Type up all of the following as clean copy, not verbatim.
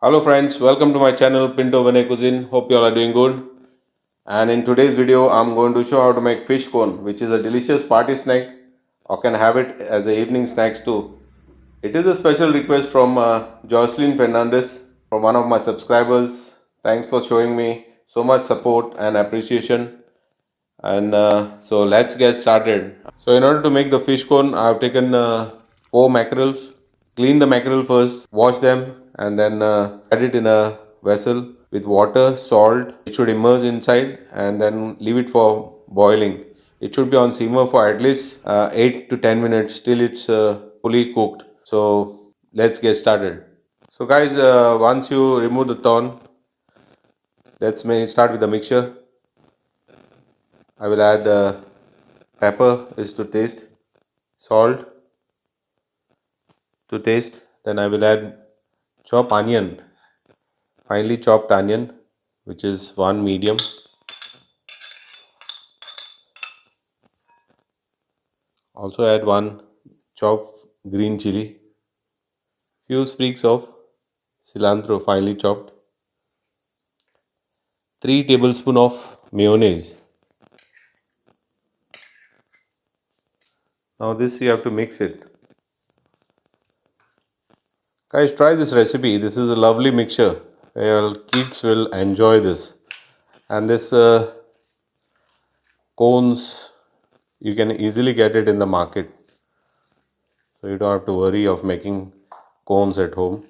Hello friends, welcome to my channel Pinto Cuisine. Hope you all are doing good. And in today's video, I'm going to show how to make fish cone, which is a delicious party snack, or can have it as a evening snacks too. It is a special request from Jocelyn Fernandez, from one of my subscribers. Thanks for showing me so much support and appreciation. And so let's get started. So in order to make the fish cone, I have taken 4 mackerels. Clean the mackerel first, wash them, and then add it in a vessel with water, salt. It should immerse inside, and then leave it for boiling. It should be on simmer for at least 8 to 10 minutes till it's fully cooked. So let's get started. So guys, once you remove the thorn, let's start with the mixture. I will add pepper is to taste, salt to taste. Then I will add chopped onion, finely chopped onion, which is one medium. Also add one chopped green chili, few sprigs of cilantro finely chopped, 3 tablespoons of mayonnaise. Now this you have to mix it. Guys, try this recipe. This is a lovely mixture. Your kids will enjoy this. And this cones, you can easily get it in the market. So you don't have to worry of making cones at home.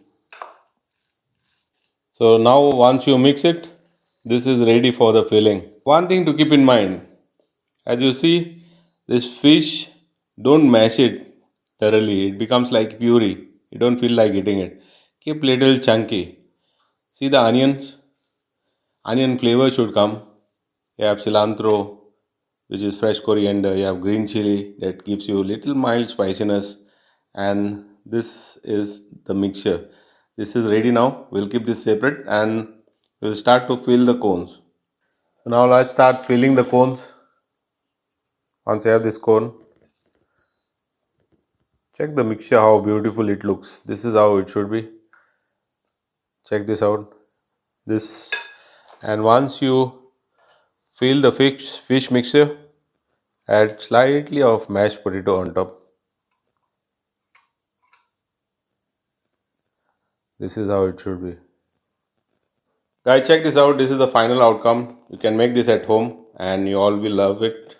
So now once you mix it, this is ready for the filling. One thing to keep in mind, as you see, this fish, don't mash it thoroughly. It becomes like puree. You don't feel like eating it. Keep little chunky. See the onions? Onion flavor should come. You have cilantro, which is fresh coriander. You have green chili that gives you little mild spiciness. And this is the mixture. This is ready now. We'll keep this separate and we'll start to fill the cones. So now let's start filling the cones. Once I have this cone, check the mixture how beautiful it looks. This is how it should be. Check this out. This, and once you fill the fish mixture, add slightly of mashed potato on top. This is how it should be. Guys, check this out. This is the final outcome. You can make this at home and you all will love it.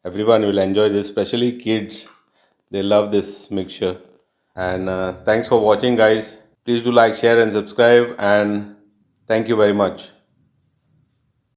Everyone will enjoy this, especially kids. They love this mixture. And thanks for watching, guys. Please do like, share and subscribe, and thank you very much.